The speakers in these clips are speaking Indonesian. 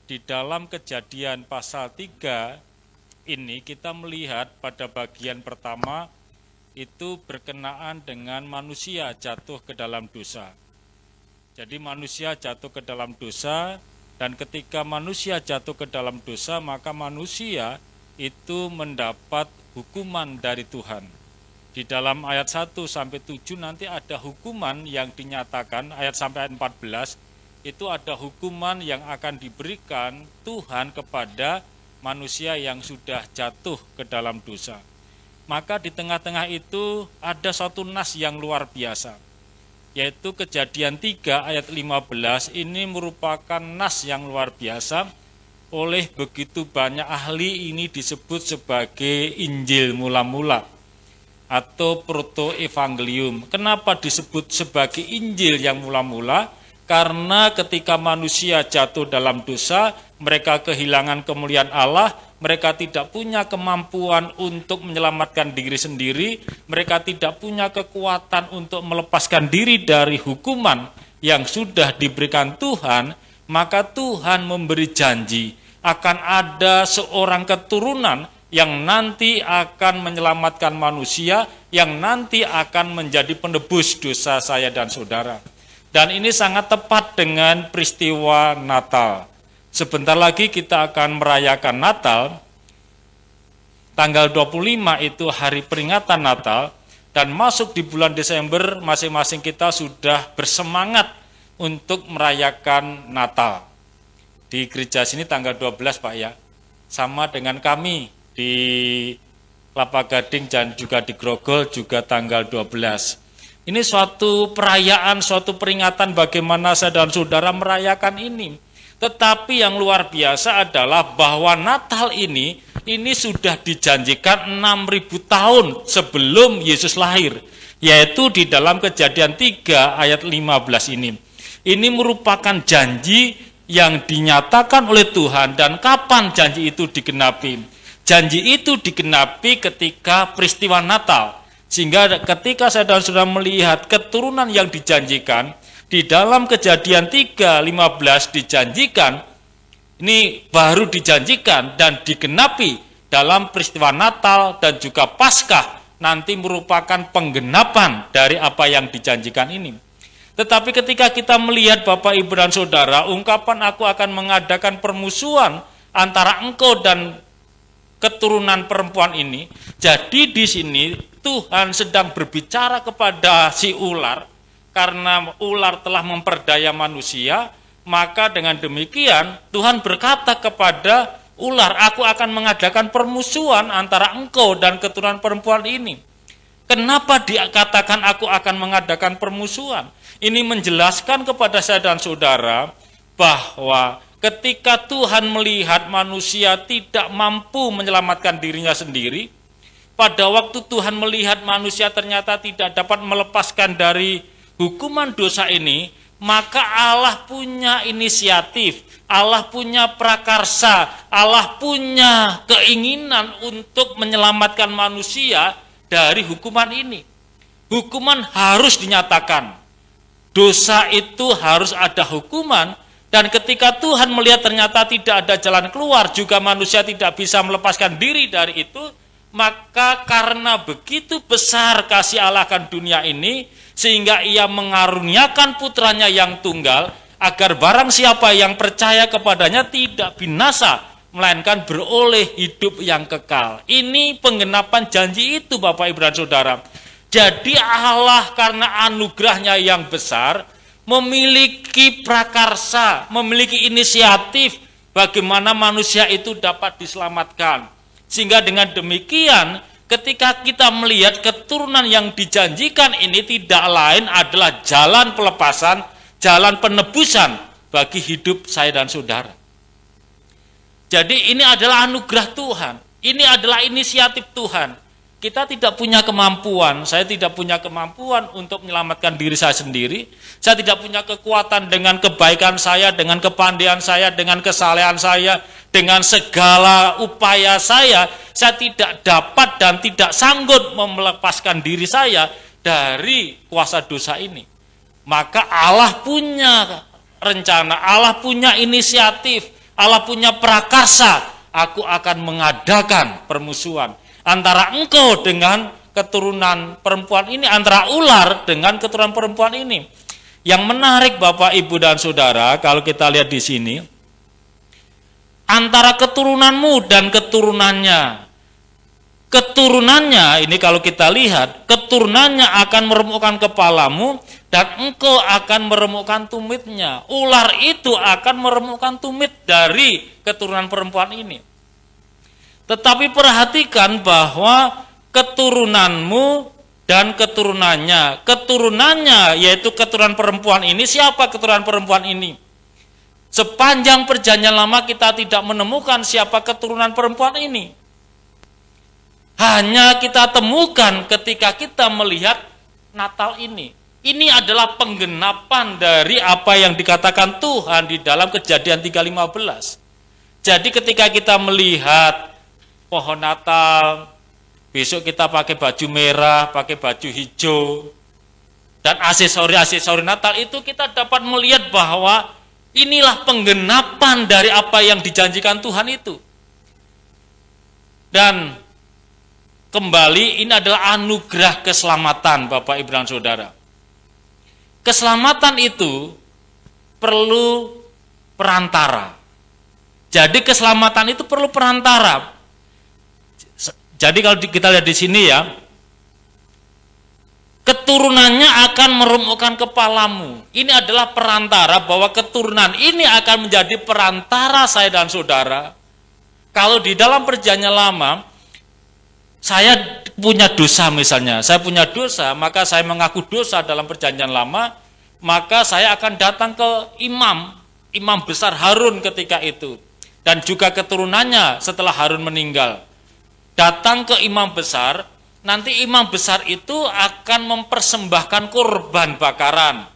di dalam Kejadian pasal 3 ini kita melihat pada bagian pertama itu berkenaan dengan manusia jatuh ke dalam dosa. Jadi manusia jatuh ke dalam dosa, dan ketika manusia jatuh ke dalam dosa, maka manusia itu mendapat hukuman dari Tuhan. Di dalam ayat 1 sampai 7 nanti ada hukuman yang dinyatakan, ayat sampai ayat 14, itu ada hukuman yang akan diberikan Tuhan kepada manusia yang sudah jatuh ke dalam dosa. Maka di tengah-tengah itu ada suatu nas yang luar biasa, yaitu Kejadian 3 ayat 15. Ini merupakan nas yang luar biasa. Oleh begitu banyak ahli ini disebut sebagai Injil mula-mula atau proto-evangelium. Kenapa disebut sebagai Injil yang mula-mula? Karena ketika manusia jatuh dalam dosa, mereka kehilangan kemuliaan Allah, mereka tidak punya kemampuan untuk menyelamatkan diri sendiri, mereka tidak punya kekuatan untuk melepaskan diri dari hukuman yang sudah diberikan Tuhan, maka Tuhan memberi janji akan ada seorang keturunan yang nanti akan menyelamatkan manusia, yang nanti akan menjadi penebus dosa saya dan saudara. Dan ini sangat tepat dengan peristiwa Natal. Sebentar lagi kita akan merayakan Natal. Tanggal 25 itu hari peringatan Natal, dan masuk di bulan Desember masing-masing kita sudah bersemangat untuk merayakan Natal. Di gereja sini tanggal 12 Pak ya, sama dengan kami di Kelapa Gading dan juga di Grogol juga tanggal 12. Ini suatu perayaan, suatu peringatan bagaimana saya dan saudara merayakan ini. Tetapi yang luar biasa adalah bahwa Natal ini sudah dijanjikan 6.000 tahun sebelum Yesus lahir. Yaitu di dalam Kejadian 3 ayat 15 ini. Ini merupakan janji yang dinyatakan oleh Tuhan, dan kapan janji itu digenapi? Janji itu digenapi ketika peristiwa Natal. Sehingga ketika saya dan saudara melihat keturunan yang dijanjikan, di dalam Kejadian 3:15 dijanjikan, ini baru dijanjikan dan digenapi dalam peristiwa Natal dan juga Paskah, nanti merupakan penggenapan dari apa yang dijanjikan ini. Tetapi ketika kita melihat Bapak Ibu dan Saudara, ungkapan aku akan mengadakan permusuhan antara engkau dan keturunan perempuan ini, jadi di sini Tuhan sedang berbicara kepada si ular, karena ular telah memperdaya manusia, maka dengan demikian Tuhan berkata kepada ular, aku akan mengadakan permusuhan antara engkau dan keturunan perempuan ini. Kenapa dikatakan aku akan mengadakan permusuhan? Ini menjelaskan kepada saya dan saudara bahwa ketika Tuhan melihat manusia tidak mampu menyelamatkan dirinya sendiri, pada waktu Tuhan melihat manusia ternyata tidak dapat melepaskan dari hukuman dosa ini, maka Allah punya inisiatif, Allah punya prakarsa, Allah punya keinginan untuk menyelamatkan manusia dari hukuman ini. Hukuman harus dinyatakan. Dosa itu harus ada hukuman, dan ketika Tuhan melihat ternyata tidak ada jalan keluar, juga manusia tidak bisa melepaskan diri dari itu, maka karena begitu besar kasih Allah akan dunia ini, sehingga ia mengaruniakan putranya yang tunggal, agar barang siapa yang percaya kepadanya tidak binasa, melainkan beroleh hidup yang kekal. Ini penggenapan janji itu Bapak Ibu dan Saudara. Jadi Allah karena anugerahnya yang besar, memiliki prakarsa, memiliki inisiatif bagaimana manusia itu dapat diselamatkan. Sehingga dengan demikian ketika kita melihat keturunan yang dijanjikan ini tidak lain adalah jalan pelepasan, jalan penebusan bagi hidup saya dan saudara. Jadi ini adalah anugerah Tuhan, ini adalah inisiatif Tuhan. Kita tidak punya kemampuan, saya tidak punya kemampuan untuk menyelamatkan diri saya sendiri. Saya tidak punya kekuatan dengan kebaikan saya, dengan kepandaian saya, dengan kesalehan saya, dengan segala upaya saya tidak dapat dan tidak sanggup melepaskan diri saya dari kuasa dosa ini. Maka Allah punya rencana, Allah punya inisiatif, Allah punya prakarsa, aku akan mengadakan permusuhan antara engkau dengan keturunan perempuan ini, antara ular dengan keturunan perempuan ini. Yang menarik Bapak, Ibu, dan Saudara, kalau kita lihat di sini, antara keturunanmu dan keturunannya. Keturunannya ini kalau kita lihat, keturunannya akan meremukkan kepalamu dan engkau akan meremukkan tumitnya. Ular itu akan meremukkan tumit dari keturunan perempuan ini. Tetapi perhatikan bahwa keturunanmu dan keturunannya yaitu keturunan perempuan ini. Siapa keturunan perempuan ini? Sepanjang perjanjian lama kita tidak menemukan siapa keturunan perempuan ini. Hanya kita temukan ketika kita melihat Natal ini. Ini adalah penggenapan dari apa yang dikatakan Tuhan di dalam Kejadian 3:15. Jadi ketika kita melihat pohon Natal, besok kita pakai baju merah, pakai baju hijau, dan aksesori-aksesori Natal itu, kita dapat melihat bahwa inilah penggenapan dari apa yang dijanjikan Tuhan itu. Dan kembali, ini adalah anugerah keselamatan Bapak, Ibu, dan Saudara. Keselamatan itu perlu perantara. Jadi keselamatan itu perlu perantara. Jadi kalau kita lihat di sini ya, keturunannya akan meremukkan kepalamu. Ini adalah perantara, bahwa keturunan ini akan menjadi perantara saya dan saudara. Kalau di dalam perjanjian lama, saya punya dosa misalnya, saya punya dosa, maka saya mengaku dosa dalam perjanjian lama, maka saya akan datang ke imam besar Harun ketika itu, dan juga keturunannya setelah Harun meninggal. Datang ke imam besar, nanti imam besar itu akan mempersembahkan korban bakaran.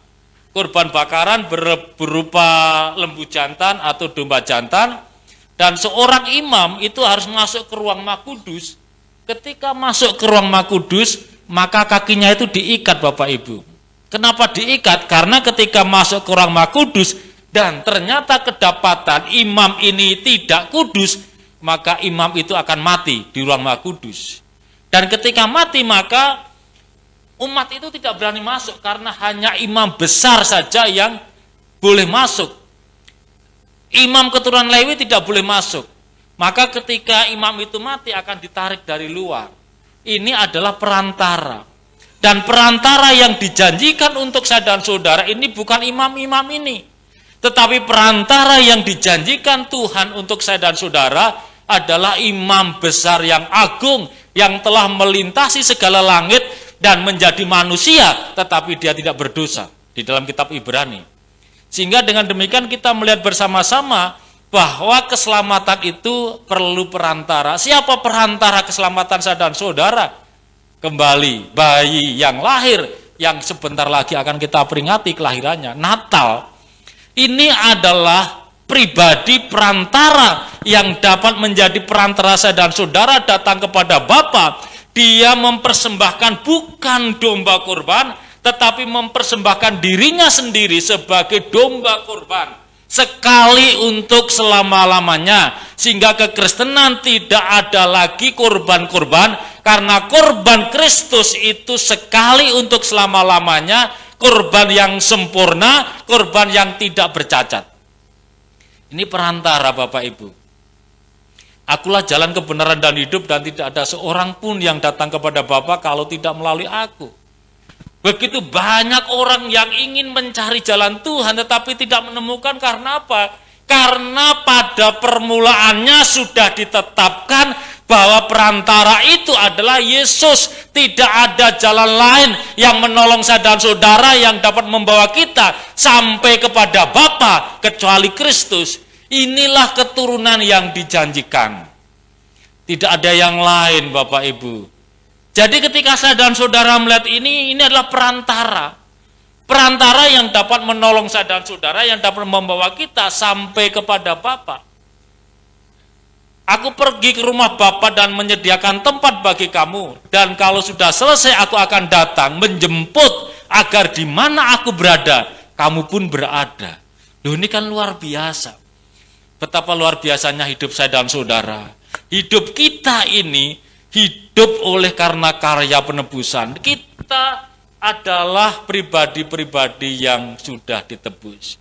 Korban bakaran berupa lembu jantan atau domba jantan, dan seorang imam itu harus masuk ke ruang Maha Kudus. Ketika masuk ke ruang Maha Kudus, maka kakinya itu diikat Bapak Ibu. Kenapa diikat? Karena ketika masuk ke ruang Maha Kudus dan ternyata kedapatan imam ini tidak kudus, maka imam itu akan mati di ruang Maha Kudus. Dan ketika mati, maka umat itu tidak berani masuk, karena hanya imam besar saja yang boleh masuk. Imam keturunan Lewi tidak boleh masuk. Maka ketika imam itu mati akan ditarik dari luar. Ini adalah perantara. Dan perantara yang dijanjikan untuk saya dan saudara ini bukan imam-imam ini. Tetapi perantara yang dijanjikan Tuhan untuk saya dan saudara adalah imam besar yang agung, yang telah melintasi segala langit dan menjadi manusia, tetapi dia tidak berdosa, di dalam kitab Ibrani. Sehingga dengan demikian kita melihat bersama-sama bahwa keselamatan itu perlu perantara. Siapa perantara keselamatan saya dan saudara? Kembali, bayi yang lahir, yang sebentar lagi akan kita peringati kelahirannya, Natal. Ini adalah pribadi perantara yang dapat menjadi perantara saya dan saudara datang kepada Bapa. Dia mempersembahkan bukan domba kurban, tetapi mempersembahkan dirinya sendiri sebagai domba kurban. Sekali untuk selama-lamanya, sehingga kekristenan tidak ada lagi korban-korban, karena korban Kristus itu sekali untuk selama-lamanya, korban yang sempurna, korban yang tidak bercacat. Ini perantara Bapak Ibu. Akulah jalan kebenaran dan hidup, dan tidak ada seorang pun yang datang kepada Bapa kalau tidak melalui aku. Begitu banyak orang yang ingin mencari jalan Tuhan tetapi tidak menemukan. Karena apa? Karena pada permulaannya sudah ditetapkan bahwa perantara itu adalah Yesus. Tidak ada jalan lain yang menolong saya dan saudara yang dapat membawa kita sampai kepada Bapa kecuali Kristus. Inilah keturunan yang dijanjikan. Tidak ada yang lain Bapak Ibu. Jadi ketika saya dan saudara melihat ini adalah perantara. Perantara yang dapat menolong saya dan saudara, yang dapat membawa kita sampai kepada Bapa. Aku pergi ke rumah Bapa dan menyediakan tempat bagi kamu. Dan kalau sudah selesai aku akan datang menjemput, agar di mana aku berada, kamu pun berada. Loh, ini kan luar biasa. Betapa luar biasanya hidup saya dan saudara. Hidup kita ini hidup oleh karena karya penebusan. Kita adalah pribadi-pribadi yang sudah ditebus.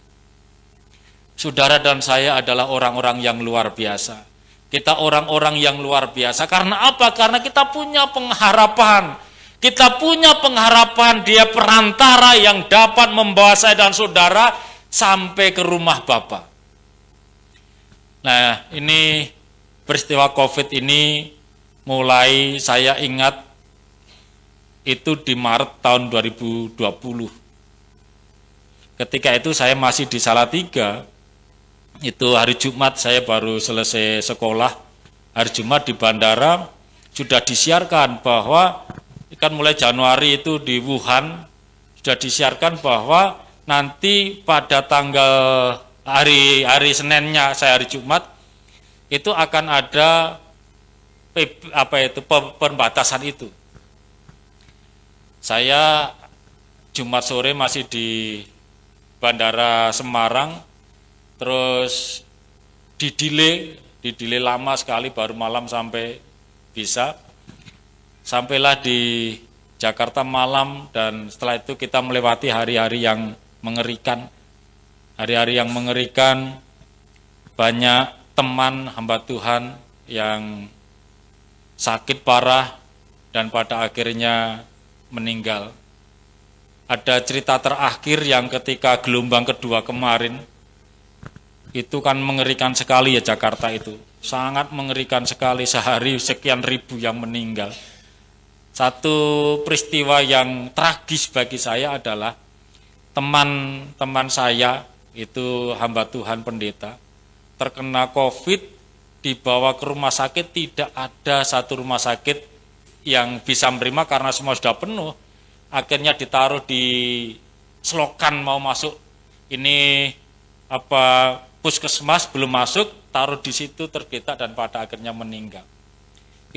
Saudara dan saya adalah orang-orang yang luar biasa. Kita orang-orang yang luar biasa. Karena apa? Karena kita punya pengharapan. Kita punya pengharapan dia perantara yang dapat membawa saya dan saudara sampai ke rumah Bapa. Nah, ini peristiwa COVID ini mulai saya ingat itu di Maret tahun 2020. Ketika itu saya masih di Salatiga, itu hari Jumat saya baru selesai sekolah. Hari Jumat di bandara sudah disiarkan bahwa kan mulai Januari itu di Wuhan sudah disiarkan bahwa nanti pada tanggal hari Seninnya saya hari Jumat itu akan ada pembatasan itu. Saya Jumat sore masih di Bandara Semarang, terus didelay lama sekali baru malam sampai bisa. Sampailah di Jakarta malam dan setelah itu kita melewati hari-hari yang mengerikan. Hari-hari yang mengerikan, banyak teman hamba Tuhan yang sakit parah dan pada akhirnya meninggal. Ada cerita terakhir yang ketika gelombang kedua kemarin, itu kan mengerikan sekali ya Jakarta itu. Sangat mengerikan sekali, sehari sekian ribu yang meninggal. Satu peristiwa yang tragis bagi saya adalah teman-teman saya, itu hamba Tuhan pendeta, terkena COVID, dibawa ke rumah sakit, tidak ada satu rumah sakit yang bisa menerima karena semua sudah penuh. Akhirnya ditaruh di selokan mau masuk, ini puskesmas belum masuk, taruh di situ tergeletak dan pada akhirnya meninggal.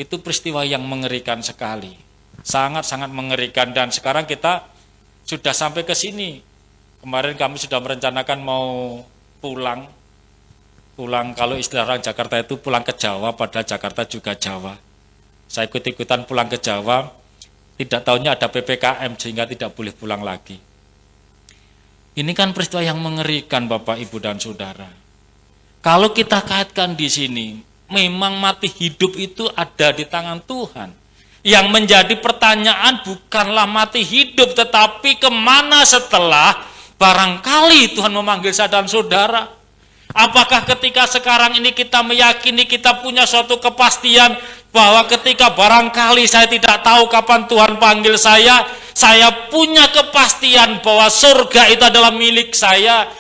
Itu peristiwa yang mengerikan sekali, sangat-sangat mengerikan. Dan sekarang kita sudah sampai ke sini. Kemarin kami sudah merencanakan mau pulang kalau istilah orang Jakarta itu pulang ke Jawa, padahal Jakarta juga Jawa. Saya ikut-ikutan pulang ke Jawa, tidak tahunya ada PPKM sehingga tidak boleh pulang lagi. Ini kan peristiwa yang mengerikan Bapak, Ibu, dan Saudara. Kalau kita kaitkan di sini, memang mati hidup itu ada di tangan Tuhan. Yang menjadi pertanyaan bukanlah mati hidup, tetapi kemana setelah barangkali Tuhan memanggil saya dan saudara. Apakah ketika sekarang ini kita meyakini kita punya suatu kepastian bahwa ketika barangkali saya tidak tahu kapan Tuhan panggil saya punya kepastian bahwa surga itu adalah milik saya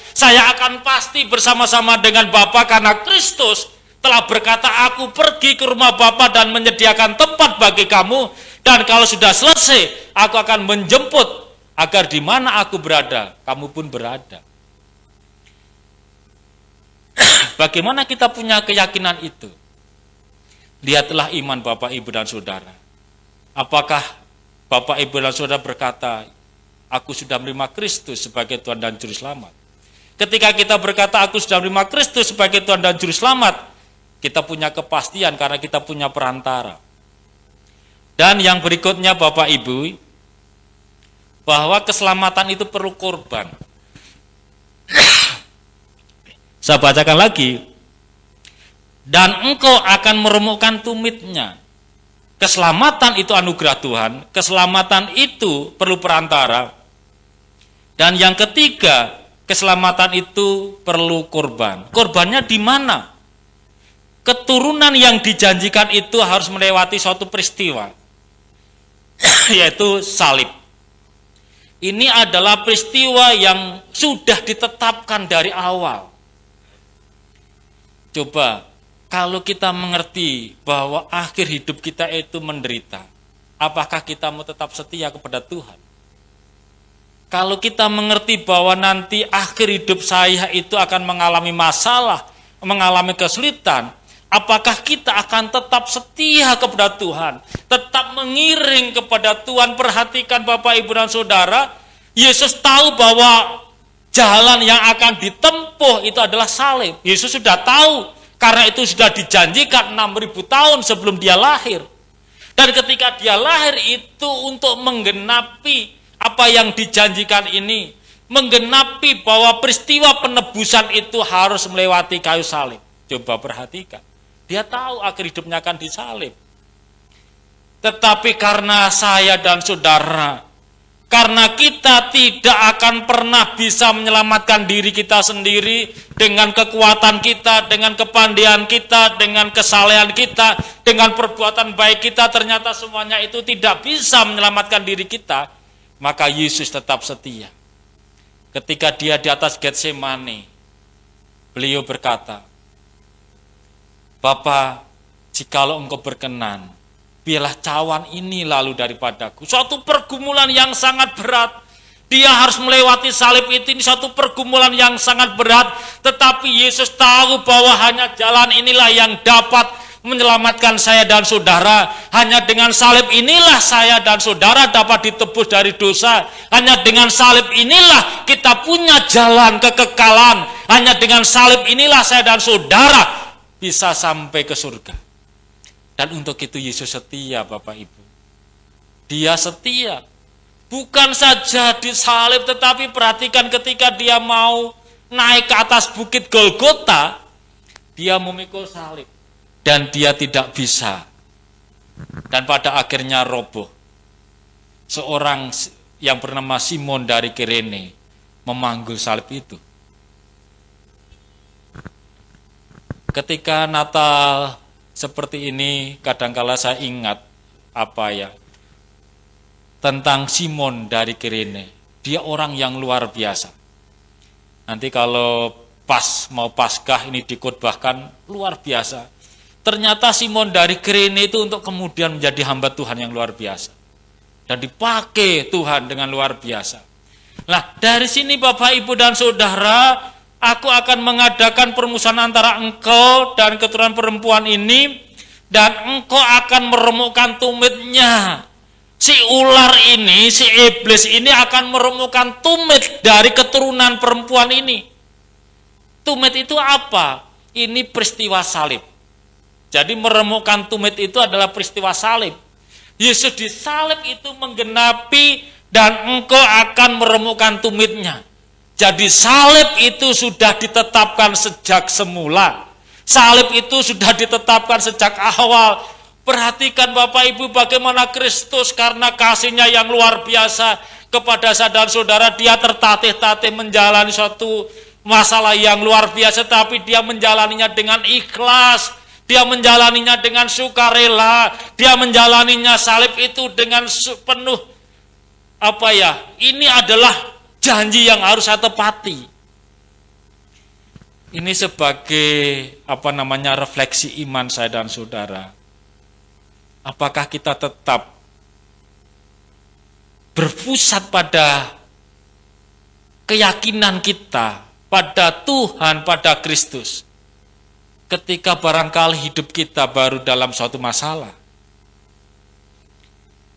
akan pasti bersama-sama dengan Bapa karena Kristus telah berkata, aku pergi ke rumah Bapa dan menyediakan tempat bagi kamu, dan kalau sudah selesai, aku akan menjemput agar di mana aku berada, kamu pun berada. Bagaimana kita punya keyakinan itu? Lihatlah iman Bapak, Ibu, dan Saudara. Apakah Bapak, Ibu, dan Saudara berkata, aku sudah menerima Kristus sebagai Tuhan dan Juru Selamat? Ketika kita berkata, aku sudah menerima Kristus sebagai Tuhan dan Juru Selamat, kita punya kepastian karena kita punya perantara. Dan yang berikutnya Bapak, Ibu, bahwa keselamatan itu perlu korban. Saya bacakan lagi. Dan engkau akan meremukkan tumitnya. Keselamatan itu anugerah Tuhan, keselamatan itu perlu perantara. Dan yang ketiga, keselamatan itu perlu korban. Korbannya di mana? Keturunan yang dijanjikan itu harus melewati suatu peristiwa, yaitu salib. Ini adalah peristiwa yang sudah ditetapkan dari awal. Coba, kalau kita mengerti bahwa akhir hidup kita itu menderita, apakah kita mau tetap setia kepada Tuhan? Kalau kita mengerti bahwa nanti akhir hidup saya itu akan mengalami masalah, mengalami kesulitan, apakah kita akan tetap setia kepada Tuhan? Tetap mengiring kepada Tuhan. Perhatikan Bapak, Ibu, dan Saudara, Yesus tahu bahwa jalan yang akan ditempuh itu adalah salib. Yesus sudah tahu, karena itu sudah dijanjikan 6.000 tahun sebelum dia lahir. Dan ketika dia lahir itu untuk menggenapi apa yang dijanjikan ini, menggenapi bahwa peristiwa penebusan itu harus melewati kayu salib. Coba perhatikan, dia tahu akhir hidupnya akan disalib. Tetapi karena saya dan saudara, karena kita tidak akan pernah bisa menyelamatkan diri kita sendiri dengan kekuatan kita, dengan kepandaian kita, dengan kesalehan kita, dengan perbuatan baik kita, ternyata semuanya itu tidak bisa menyelamatkan diri kita, maka Yesus tetap setia. Ketika dia di atas Getsemani, beliau berkata, Bapa, jikalau engkau berkenan, biarlah cawan ini lalu daripadaku. Suatu pergumulan yang sangat berat. Dia harus melewati salib itu, ini suatu pergumulan yang sangat berat. Tetapi Yesus tahu bahwa hanya jalan inilah yang dapat menyelamatkan saya dan saudara. Hanya dengan salib inilah saya dan saudara dapat ditebus dari dosa. Hanya dengan salib inilah kita punya jalan kekekalan. Hanya dengan salib inilah saya dan saudara bisa sampai ke surga. Dan untuk itu Yesus setia, Bapak Ibu. Dia setia. Bukan saja disalib, tetapi perhatikan ketika dia mau naik ke atas bukit Golgota, dia memikul salib. Dan dia tidak bisa. Dan pada akhirnya roboh. Seorang yang bernama Simon dari Kirene memanggul salib itu. Ketika Natal seperti ini, kadangkala saya ingat tentang Simon dari Kirene. Dia orang yang luar biasa. Nanti kalau mau Paskah ini dikhotbahkan, luar biasa. Ternyata Simon dari Kirene itu untuk kemudian menjadi hamba Tuhan yang luar biasa. Dan dipakai Tuhan dengan luar biasa. Nah, dari sini Bapak, Ibu, dan Saudara, aku akan mengadakan permusuhan antara engkau dan keturunan perempuan ini, dan engkau akan meremukkan tumitnya. Si ular ini, si iblis ini akan meremukkan tumit dari keturunan perempuan ini. Tumit itu apa? Ini peristiwa salib. Jadi meremukkan tumit itu adalah peristiwa salib. Yesus disalib itu menggenapi dan engkau akan meremukkan tumitnya. Jadi salib itu sudah ditetapkan sejak semula. Salib itu sudah ditetapkan sejak awal. Perhatikan Bapak Ibu bagaimana Kristus karena kasihnya yang luar biasa kepada saya dan saudara, dia tertatih-tatih menjalani suatu masalah yang luar biasa, tapi dia menjalaninya dengan ikhlas, dia menjalaninya dengan sukarela, dia menjalaninya salib itu dengan penuh ini adalah janji yang harus saya tepati. Ini sebagai refleksi iman saya dan saudara. Apakah kita tetap berpusat pada keyakinan kita pada Tuhan, pada Kristus, ketika barangkali hidup kita baru dalam suatu masalah?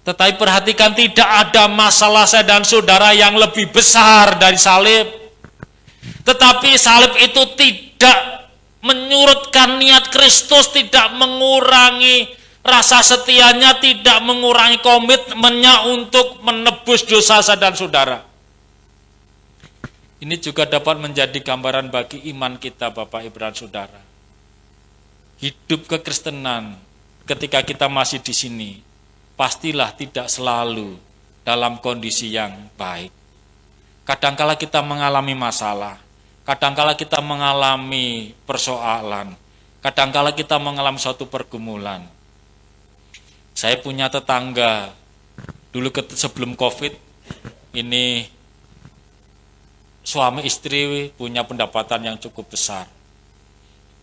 Tetapi perhatikan, tidak ada masalah saya dan saudara yang lebih besar dari salib. Tetapi salib itu tidak menyurutkan niat Kristus, tidak mengurangi rasa setianya, tidak mengurangi komitmennya untuk menebus dosa saya dan saudara. Ini juga dapat menjadi gambaran bagi iman kita, Bapak, Ibu, dan saudara. Hidup kekristenan ketika kita masih di sini, pastilah tidak selalu dalam kondisi yang baik. Kadangkala kita mengalami masalah, kadangkala kita mengalami persoalan, kadangkala kita mengalami suatu pergumulan. Saya punya tetangga, dulu sebelum COVID, ini suami istri punya pendapatan yang cukup besar.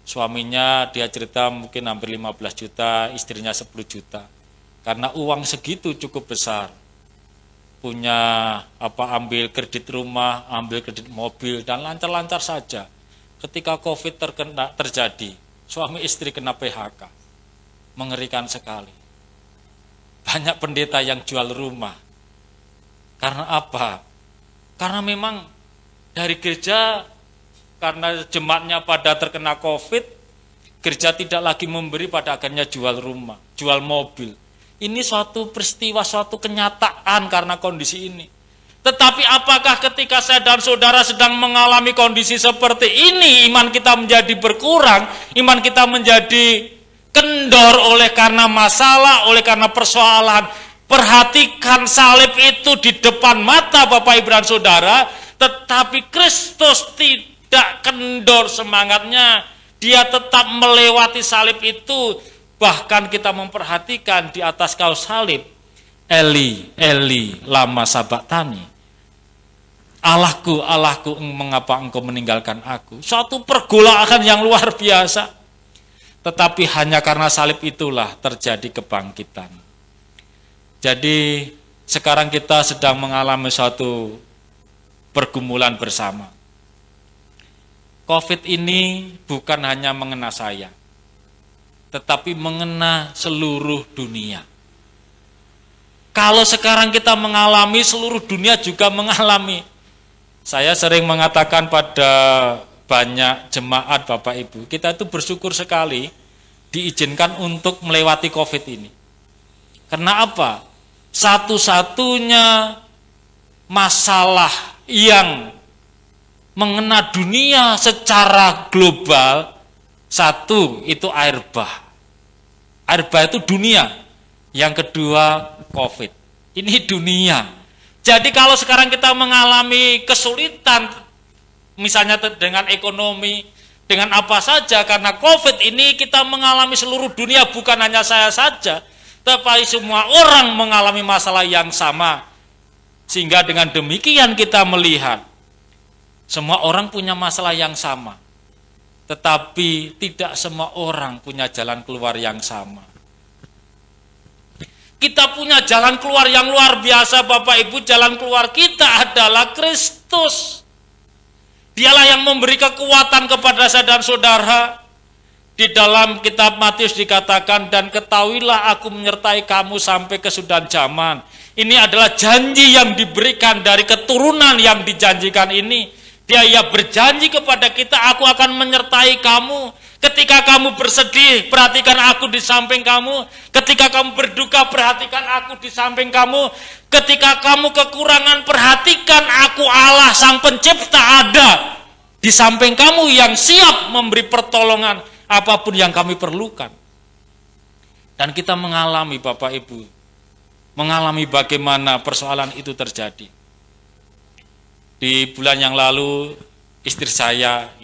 Suaminya dia cerita mungkin hampir 15 juta, istrinya 10 juta. Karena uang segitu cukup besar. Punya ambil kredit rumah, ambil kredit mobil, dan lancar-lancar saja. Ketika COVID terjadi, suami istri kena PHK. Mengerikan sekali. Banyak pendeta yang jual rumah. Karena apa? Karena memang Dari gereja, karena jemaatnya pada terkena COVID, gereja tidak lagi memberi, pada akhirnya jual rumah, jual mobil. Ini suatu peristiwa, suatu kenyataan karena kondisi ini. Tetapi apakah ketika saya dan saudara sedang mengalami kondisi seperti ini, iman kita menjadi berkurang, iman kita menjadi kendor oleh karena masalah, oleh karena persoalan? Perhatikan, salib itu di depan mata Bapak Ibu dan Saudara, tetapi Kristus tidak kendor semangatnya. Dia tetap melewati salib itu. Bahkan kita memperhatikan di atas kaus salib, Eli, Eli, lama sabaktani. Allahku, Allahku, mengapa engkau meninggalkan aku? Suatu pergolakan yang luar biasa. Tetapi hanya karena salib itulah terjadi kebangkitan. Jadi sekarang kita sedang mengalami suatu pergumulan bersama. COVID ini bukan hanya mengena saya, tetapi mengena seluruh dunia. Kalau sekarang kita mengalami, seluruh dunia juga mengalami. Saya sering mengatakan pada banyak jemaat Bapak Ibu, kita itu bersyukur sekali diizinkan untuk melewati COVID ini. Karena apa? Satu-satunya masalah yang mengena dunia secara global, satu itu air bah. Air bah itu dunia. Yang kedua COVID. Ini dunia. Jadi kalau sekarang kita mengalami kesulitan, misalnya dengan ekonomi, dengan apa saja, karena COVID ini kita mengalami seluruh dunia, bukan hanya saya saja, tetapi semua orang mengalami masalah yang sama. Sehingga dengan demikian kita melihat, semua orang punya masalah yang sama, tetapi tidak semua orang punya jalan keluar yang sama. Kita punya jalan keluar yang luar biasa Bapak Ibu. Jalan keluar kita adalah Kristus. Dialah yang memberi kekuatan kepada saya dan saudara. Di dalam kitab Matius dikatakan, dan ketahuilah aku menyertai kamu sampai kesudahan zaman. Ini adalah janji yang diberikan dari keturunan yang dijanjikan ini. Dia berjanji kepada kita, aku akan menyertai kamu. Ketika kamu bersedih, perhatikan aku di samping kamu. Ketika kamu berduka, perhatikan aku di samping kamu. Ketika kamu kekurangan, perhatikan aku Allah Sang Pencipta ada di samping kamu yang siap memberi pertolongan apapun yang kami perlukan. Dan kita mengalami Bapak Ibu, mengalami bagaimana persoalan itu terjadi. Di bulan yang lalu istri saya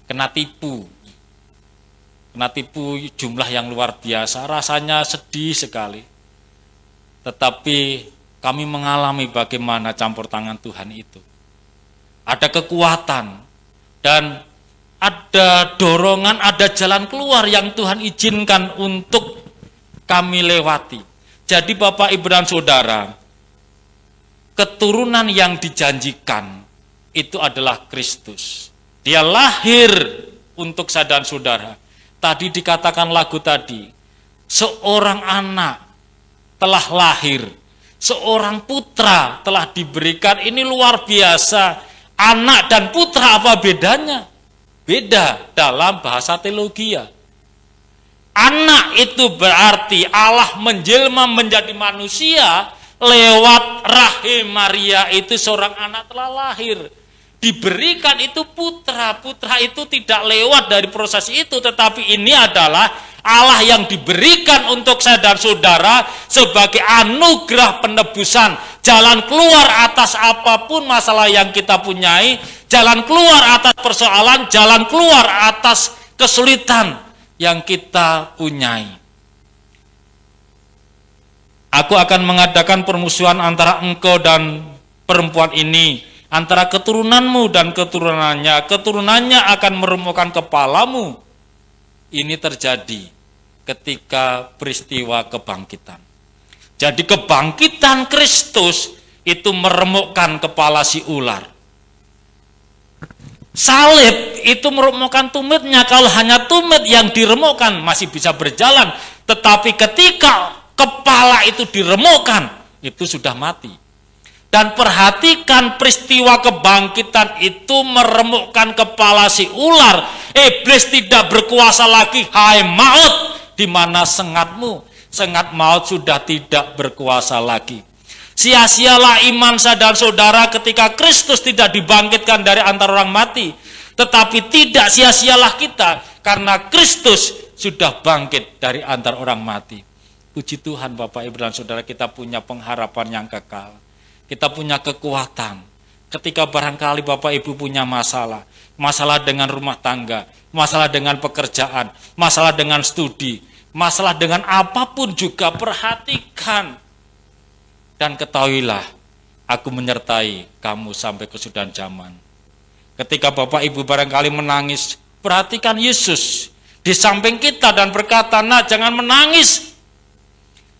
kena tipu jumlah yang luar biasa, rasanya sedih sekali. Tetapi kami mengalami bagaimana campur tangan Tuhan itu. Ada kekuatan dan ada dorongan, ada jalan keluar yang Tuhan izinkan untuk kami lewati. Jadi Bapak, Ibu dan Saudara, keturunan yang dijanjikan itu adalah Kristus. Dia lahir untuk saya dan saudara. Tadi dikatakan lagu tadi, seorang anak telah lahir, seorang putra telah diberikan. Ini luar biasa. Anak dan putra apa bedanya? Beda dalam bahasa teologi. Anak itu berarti Allah menjelma menjadi manusia lewat rahim Maria, itu seorang anak telah lahir. Diberikan itu putra. Putra itu tidak lewat dari proses itu, tetapi ini adalah Allah yang diberikan untuk saya dan saudara sebagai anugerah penebusan. Jalan keluar atas apapun masalah yang kita punyai, jalan keluar atas persoalan, jalan keluar atas kesulitan yang kita punyai. Aku akan mengadakan permusuhan antara engkau dan perempuan ini, antara keturunanmu dan keturunannya. Keturunannya akan meremukkan kepalamu. Ini terjadi ketika peristiwa kebangkitan. Jadi kebangkitan Kristus itu meremukkan kepala si ular. Salib itu meremukkan tumitnya. Kalau hanya tumit yang diremukkan masih bisa berjalan. Tetapi ketika kepala itu diremukkan, itu sudah mati. Dan perhatikan peristiwa kebangkitan itu meremukkan kepala si ular. Iblis tidak berkuasa lagi, hai maut, di mana sengatmu? Sengat maut sudah tidak berkuasa lagi. Sia-sialah iman saudara ketika Kristus tidak dibangkitkan dari antara orang mati. Tetapi tidak sia-sialah kita karena Kristus sudah bangkit dari antara orang mati. Puji Tuhan Bapak Ibu dan Saudara, kita punya pengharapan yang kekal. Kita punya kekuatan. Ketika barangkali Bapak Ibu punya masalah. Masalah dengan rumah tangga, masalah dengan pekerjaan, masalah dengan studi, masalah dengan apapun juga, perhatikan. Dan ketahuilah, aku menyertai kamu sampai kesudahan zaman. Ketika Bapak Ibu barangkali menangis, perhatikan Yesus di samping kita dan berkata, nah jangan menangis.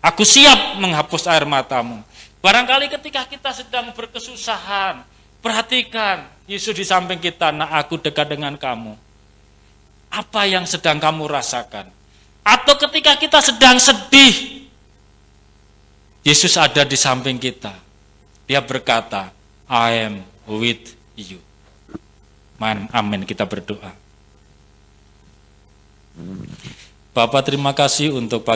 Aku siap menghapus air matamu. Barangkali ketika kita sedang berkesusahan, perhatikan Yesus di samping kita, nah aku dekat dengan kamu. Apa yang sedang kamu rasakan? Atau ketika kita sedang sedih, Yesus ada di samping kita. Dia berkata, I am with you. Amin, kita berdoa. Bapak terima kasih untuk pagi